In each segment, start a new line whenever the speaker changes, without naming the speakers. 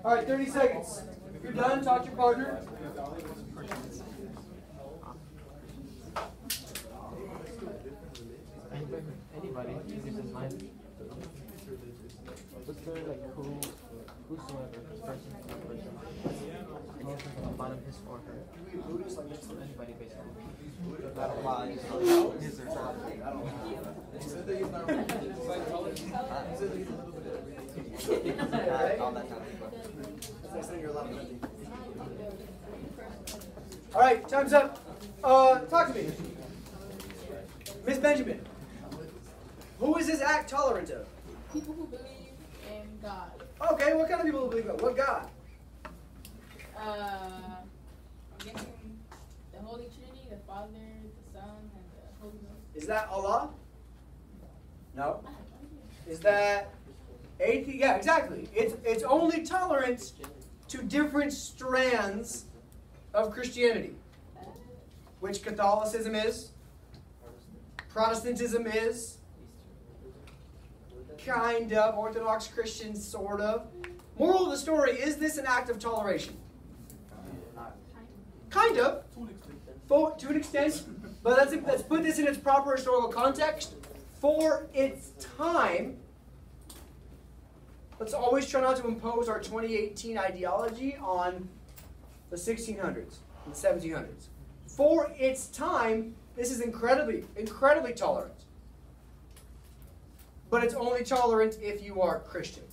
All right, 30 seconds. If you're done, talk to your partner.
Anybody uses his mind. What's there like whosoever, person, bottom his or her. Anybody basically. That applies his or her.
All right, time's up. Talk to me. Miss Benjamin. Who is this act tolerant of?
People who believe in God.
Okay, what kind of people believe in? What God?
I'm guessing the Holy Trinity, the Father, the Son, and the Holy Ghost.
Is that Allah? No. Is that atheist? Yeah, exactly. It's only tolerant to different strands of Christianity, which Catholicism is, Protestantism is, kind of, Orthodox Christians, sort of. Moral of the story, is this an act of toleration? Kind of, to an extent, but let's put this in its proper historical context. For its time, let's always try not to impose our 2018 ideology on the 1600s and 1700s. For its time, this is incredibly, incredibly tolerant. But it's only tolerant if you are Christian.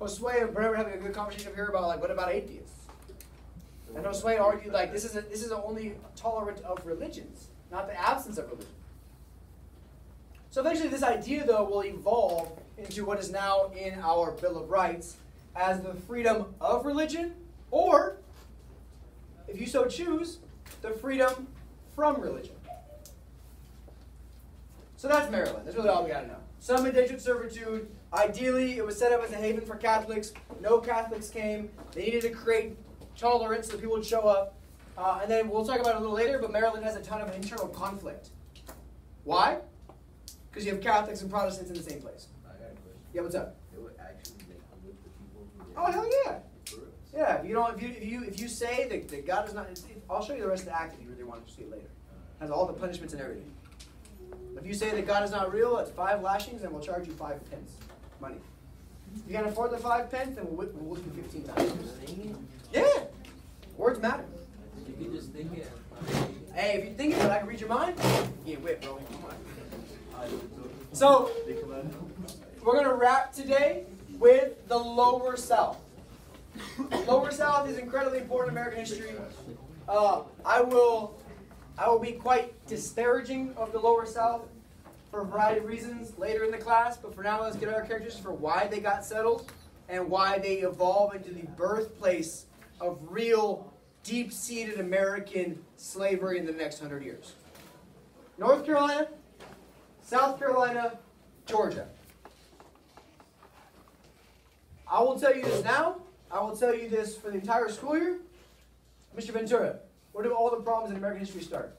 Josue and Brent were having a good conversation here about, like, what about atheists? And Josue argued, like, this is only tolerant of religions, not the absence of religion. So eventually this idea, though, will evolve into what is now in our Bill of Rights as the freedom of religion, or, if you so choose, the freedom from religion. So that's Maryland. That's really all we got to know. Some indentured servitude. Ideally, it was set up as a haven for Catholics. No Catholics came. They needed to create tolerance so people would show up. And then we'll talk about it a little later, but Maryland has a ton of internal conflict. Why? Because you have Catholics and Protestants in the same place.
I got a question.
Yeah, what's up?
It would actually make with the people who
Oh, hell yeah. Yeah, if you say that God is not, I'll show you the rest of the act if you really want to see it later. It has all the punishments and everything. If you say that God is not real, it's 5 lashings, and we'll charge you 5 pence money. If you can't afford the 5 pence, then we'll whip you 15 times. Yeah, words matter.
You can just think it.
Hey, if you think it, I can read your mind. You get whipped, bro. So we're gonna wrap today with the Lower South. Lower South is incredibly important in American history. I will be quite disparaging of the Lower South for a variety of reasons later in the class, but for now let's get our characteristics for why they got settled and why they evolved into the birthplace of real deep-seated American slavery in the next 100 years. North Carolina, South Carolina, Georgia. I will tell you this now. I will tell you this for the entire school year. Mr. Ventura, where do all the problems in American history start?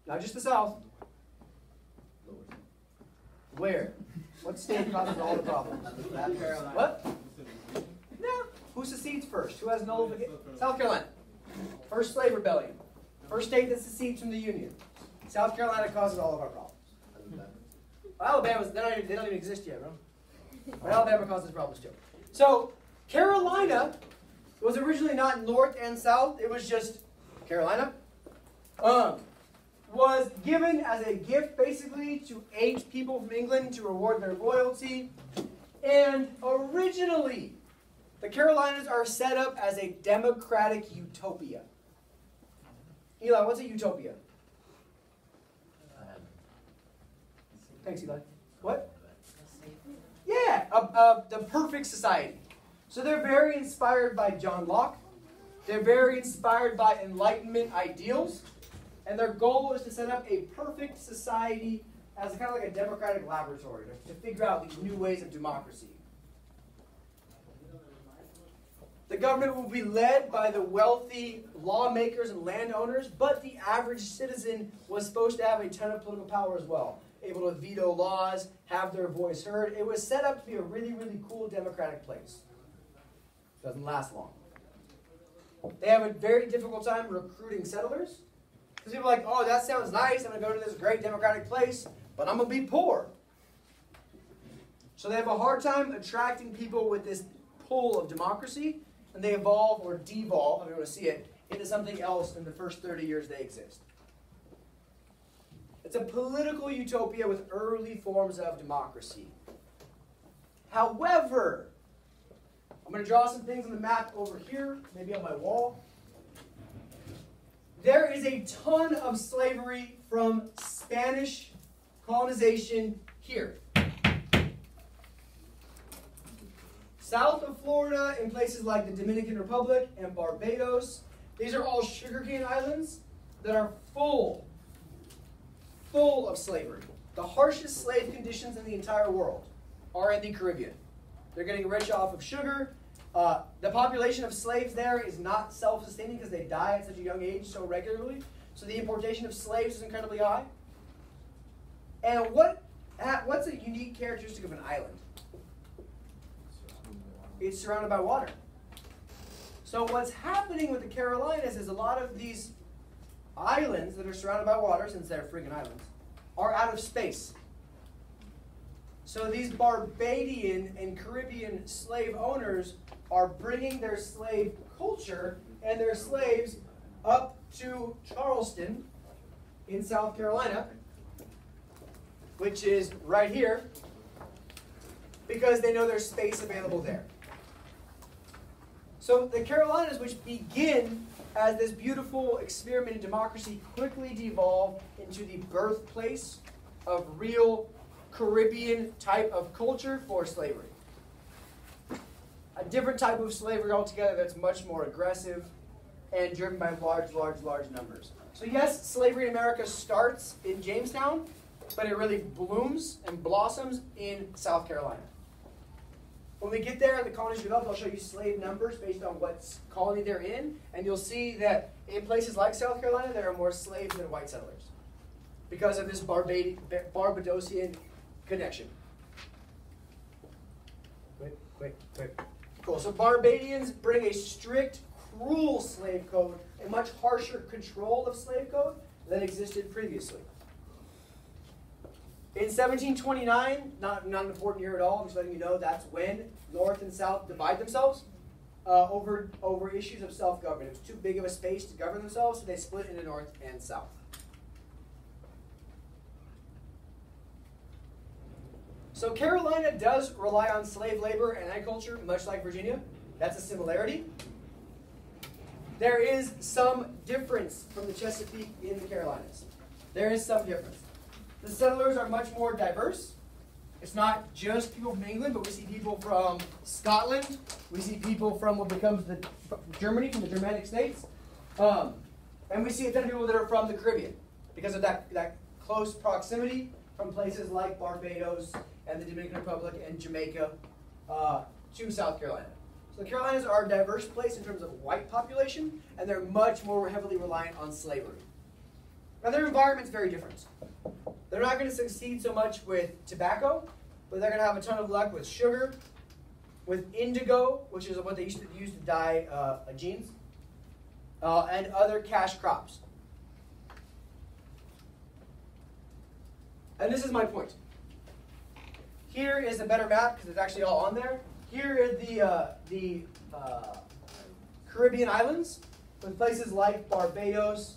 Not just the South. Where? What state causes all the problems? What? No. Who secedes first? Who has nullification? South Carolina. First slave rebellion. First state that secedes from the Union. South Carolina causes all of our problems. Alabama's, they don't even exist yet, bro. But Alabama causes problems too. So, Carolina was originally not North and South. It was just Carolina. Was given as a gift basically to 8 people from England to reward their loyalty. And originally, the Carolinas are set up as a democratic utopia. Eli, what's a utopia? Thanks, Eli. What? Yeah, the perfect society. So they're very inspired by John Locke. They're very inspired by Enlightenment ideals. And their goal is to set up a perfect society as kind of like a democratic laboratory to figure out these new ways of democracy. The government will be led by the wealthy lawmakers and landowners, but the average citizen was supposed to have a ton of political power as well. able to veto laws, have their voice heard. It was set up to be a really, really cool democratic place. Doesn't last long. They have a very difficult time recruiting settlers. Because people are like, oh, that sounds nice. I'm going to go to this great democratic place, but I'm going to be poor. So they have a hard time attracting people with this pull of democracy, and they evolve or devolve, if you want to see it, into something else in the first 30 years they exist. It's a political utopia with early forms of democracy. However, I'm going to draw some things on the map over here, maybe on my wall. There is a ton of slavery from Spanish colonization here. South of Florida, in places like the Dominican Republic and Barbados, these are all sugarcane islands that are full of slavery. The harshest slave conditions in the entire world are in the Caribbean. They're getting rich off of sugar. The population of slaves there is not self-sustaining because they die at such a young age so regularly. So the importation of slaves is incredibly high. And what's a unique characteristic of an island? It's surrounded by water. So what's happening with the Carolinas is a lot of these islands that are surrounded by water, since they're freaking islands, are out of space. So these Barbadian and Caribbean slave owners are bringing their slave culture and their slaves up to Charleston in South Carolina, which is right here, because they know there's space available there. So the Carolinas, which begin as this beautiful experiment in democracy, quickly devolve into the birthplace of real Caribbean type of culture for slavery. A different type of slavery altogether that's much more aggressive and driven by large numbers. So yes, slavery in America starts in Jamestown, but it really blooms and blossoms in South Carolina. When we get there and the colonies develop, I'll show you slave numbers based on what colony they're in, and you'll see that in places like South Carolina, there are more slaves than white settlers because of this Barbadosian connection. Quick. Cool. So Barbadians bring a strict, cruel slave code, a much harsher control of slave code than existed previously. In 1729, not an important year at all, I'm just letting you know that's when North and South divide themselves over issues of self-government. It was too big of a space to govern themselves, so they split into North and South. So Carolina does rely on slave labor and agriculture, much like Virginia. That's a similarity. There is some difference from the Chesapeake in the Carolinas. There is some difference. The settlers are much more diverse. It's not just people from England, but we see people from Scotland. We see people from what becomes Germany, from the Germanic states. And we see a ton of people that are from the Caribbean because of that close proximity from places like Barbados and the Dominican Republic and Jamaica to South Carolina. So the Carolinas are a diverse place in terms of white population, and they're much more heavily reliant on slavery. Now their environment's very different. They're not going to succeed so much with tobacco, but they're going to have a ton of luck with sugar, with indigo, which is what they used to use to dye jeans, and other cash crops. And this is my point. Here is a better map because it's actually all on there. Here are the Caribbean islands with places like Barbados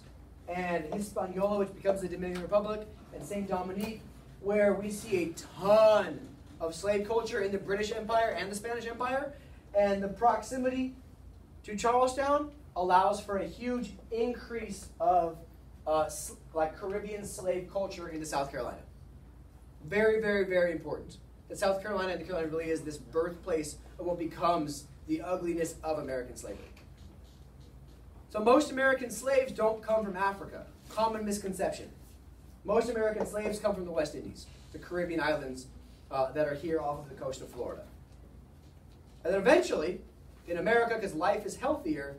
and Hispaniola, which becomes the Dominican Republic, and Saint Dominique, where we see a ton of slave culture in the British Empire and the Spanish Empire. And the proximity to Charlestown allows for a huge increase of Caribbean slave culture into South Carolina. Very, very, very important. That South Carolina and the Carolina really is this birthplace of what becomes the ugliness of American slavery. So most American slaves don't come from Africa. Common misconception. Most American slaves come from the West Indies, the Caribbean islands that are here off of the coast of Florida. And then eventually, in America, because life is healthier,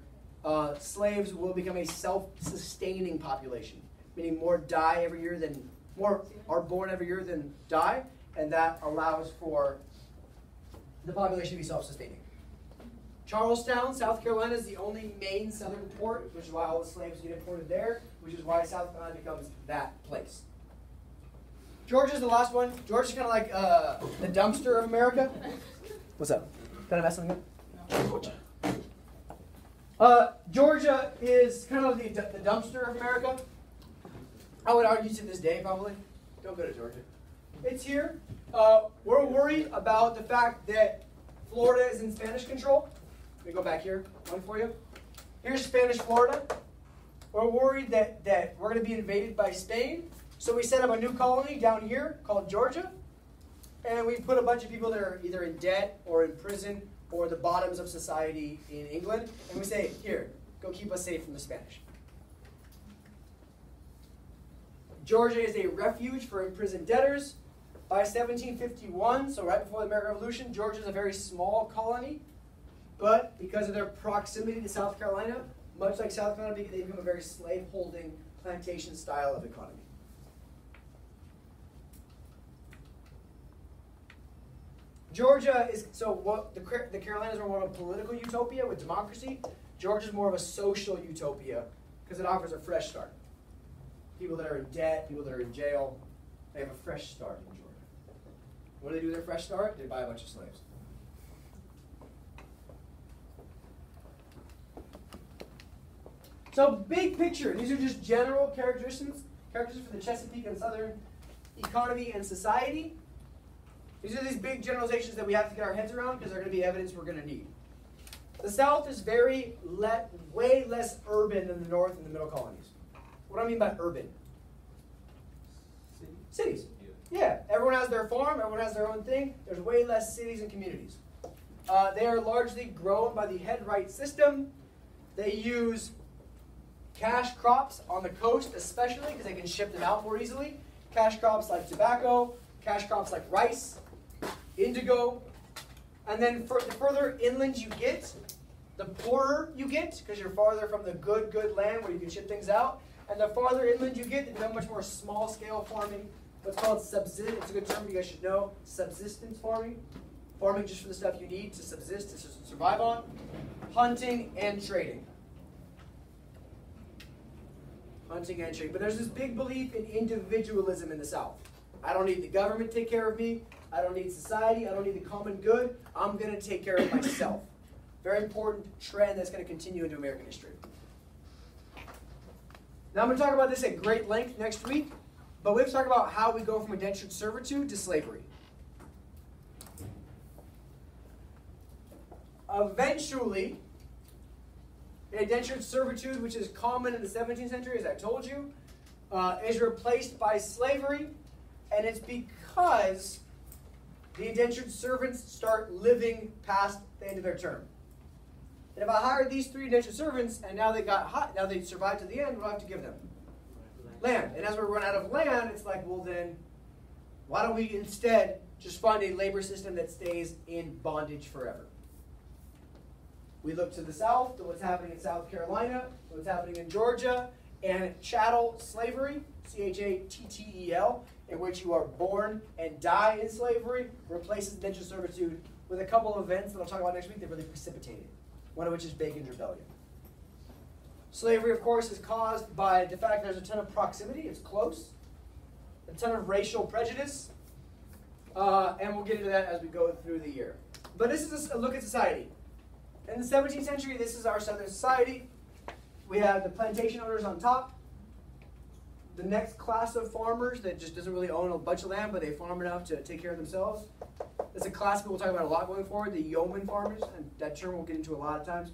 slaves will become a self-sustaining population, meaning more die every year than more are born every year than die, and that allows for the population to be self-sustaining. Charlestown, South Carolina is the only main southern port, which is why all the slaves get imported there, which is why South Carolina becomes that place. Georgia's the last one. Georgia's kind of like the dumpster of America. What's up? Did I mess something up? Georgia is kind of the dumpster of America. I would argue to this day, probably. Don't go to Georgia. It's here. We're worried about the fact that Florida is in Spanish control. Let me go back here, one for you. Here's Spanish Florida. We're worried that we're going to be invaded by Spain. So we set up a new colony down here called Georgia. And we put a bunch of people that are either in debt or in prison or the bottoms of society in England. And we say, here, go keep us safe from the Spanish. Georgia is a refuge for imprisoned debtors. By 1751, so right before the American Revolution, Georgia is a very small colony. But because of their proximity to South Carolina, much like South Carolina, they become a very slave-holding plantation style of economy. Georgia is, so what the Carolinas are more of a political utopia with democracy. Georgia is more of a social utopia because it offers a fresh start. People that are in debt, people that are in jail, they have a fresh start in Georgia. What do they do with their fresh start? They buy a bunch of slaves. So big picture, these are just general characteristics for the Chesapeake and Southern economy and society. These are these big generalizations that we have to get our heads around because they're going to be evidence we're going to need. The South is way less urban than the North and the Middle colonies. What do I mean by urban? Cities. Yeah, everyone has their farm, everyone has their own thing. There's way less cities and communities. They are largely grown by the head-right system. They use cash crops on the coast especially because they can ship them out more easily. Cash crops like tobacco, cash crops like rice, indigo. And then the further inland you get, the poorer you get because you're farther from the good land where you can ship things out. And the farther inland you get, they become much more small-scale farming. What's called subsistence, it's a good term you guys should know, subsistence farming. Farming just for the stuff you need to subsist, to survive on. Hunting and trading. Hunting and trading. But there's this big belief in individualism in the South. I don't need the government to take care of me. I don't need society. I don't need the common good. I'm going to take care of myself. Very important trend that's going to continue into American history. Now I'm going to talk about this at great length next week. But we have to talk about how we go from indentured servitude to slavery. Eventually, indentured servitude, which is common in the 17th century, as I told you, is replaced by slavery. And it's because the indentured servants start living past the end of their term. And if I hired these 3 indentured servants, and now they survived to the end, what do I have to give them? Land. And as we run out of land, it's like, well then, why don't we instead just find a labor system that stays in bondage forever? We look to the South, to what's happening in South Carolina, what's happening in Georgia, and chattel slavery, C-H-A-T-T-E-L, in which you are born and die in slavery, replaces indentured servitude with a couple of events that I'll talk about next week that really precipitated, one of which is Bacon's Rebellion. Slavery, of course, is caused by the fact there's a ton of proximity, it's close, a ton of racial prejudice, and we'll get into that as we go through the year. But this is a look at society. In the 17th century, this is our Southern society. We have the plantation owners on top, the next class of farmers that just doesn't really own a bunch of land, but they farm enough to take care of themselves. There's a class that we'll talk about a lot going forward, the yeoman farmers, and that term we'll get into a lot of times.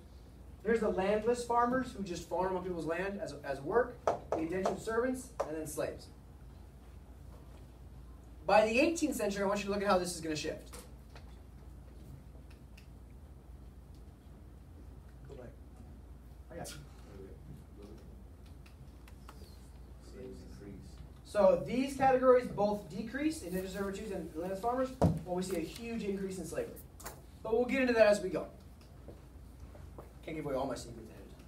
There's the landless farmers who just farm on people's land as work, the indentured servants, and then slaves. By the 18th century, I want you to look at how this is going to shift. Go back. I got you. So these categories both decrease, indentured servitude and landless farmers, while we see a huge increase in slavery. But we'll get into that as we go. Can't give away all my secrets ahead of time.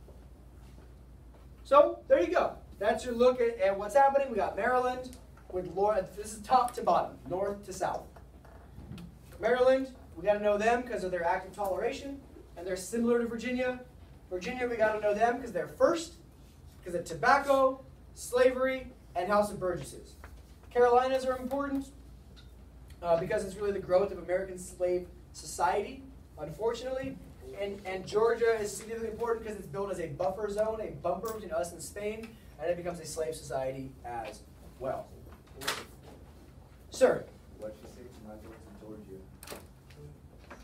So there you go. That's your look at what's happening. We got Maryland, this is top to bottom, north to south. Maryland, we got to know them because of their act of toleration, and they're similar to Virginia. Virginia, we got to know them because they're first, because of tobacco, slavery, and House of Burgesses. Carolinas are important because it's really the growth of American slave society, unfortunately. And Georgia is significantly important because it's built as a buffer zone, a bumper between us and Spain, and it becomes a slave society as well. Sir?
Why'd you say to not go to Georgia?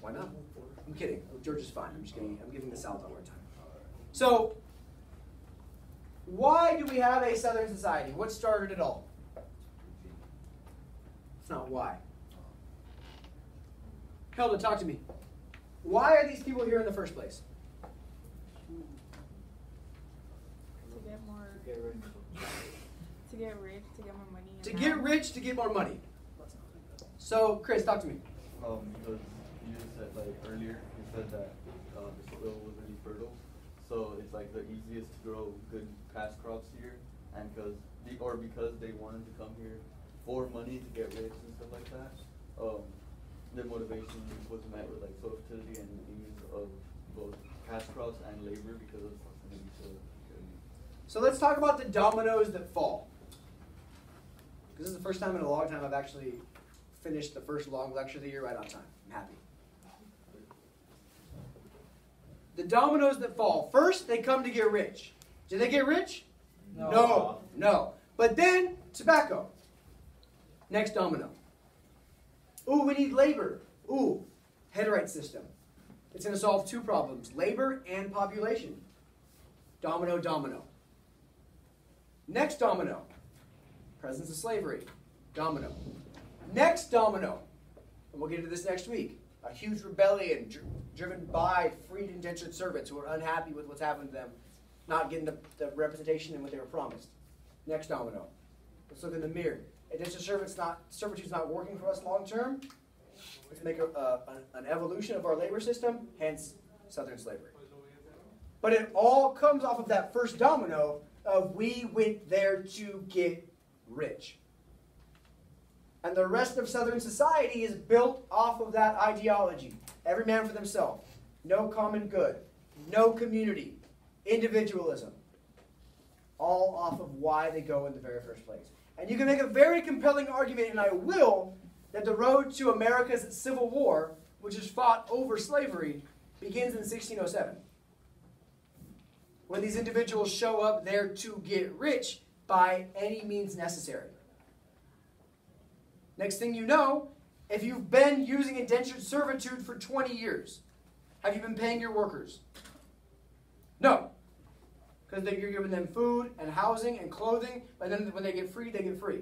Why not? I'm kidding. Georgia's fine. I'm just kidding. I'm giving the South a hard time. So, why do we have a Southern society? What started it all? It's not why. Hilda, talk to me. Why are these people here in the first place?
To get more.
Get rich.
To get rich, to get more money.
To get rich, to get more money. So, Chris, talk to me.
Because you just said, like, earlier, you said that the soil was really fertile. So it's like the easiest to grow good cash crops here. And because they wanted to come here for money to get rich and stuff like that. Their motivation was met with like soil fertility and ease of both cash crops and labor because of proximity to.
So let's talk about the dominoes that fall. Because this is the first time in a long time I've actually finished the first long lecture of the year right on time. I'm happy. The dominoes that fall. First, they come to get rich. Did they get rich? No. No. But then, tobacco. Next domino. Ooh, we need labor. Ooh, Headright system. It's going to solve two problems, labor and population. Domino, domino. Next domino, presence of slavery. Domino. Next domino, and we'll get into this next week, a huge rebellion driven by freed indentured servants who are unhappy with what's happened to them, not getting the representation and what they were promised. Next domino. Let's look in the mirror. Indentured servitude's not working for us long term. Let's make an evolution of our labor system, hence Southern slavery. But it all comes off of that first domino of we went there to get rich. And the rest of Southern society is built off of that ideology. Every man for themselves. No common good. No community. Individualism. All off of why they go in the very first place. And you can make a very compelling argument, and I will, that the road to America's Civil War, which is fought over slavery, begins in 1607. When these individuals show up there to get rich by any means necessary. Next thing you know, if you've been using indentured servitude for 20 years, have you been paying your workers? No. Because you're giving them food and housing and clothing, but then when they get free, they get free.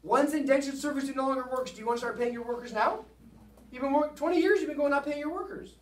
Once indentured servitude no longer works, do you want to start paying your workers now? You've been working 20 years, you've been going not paying your workers.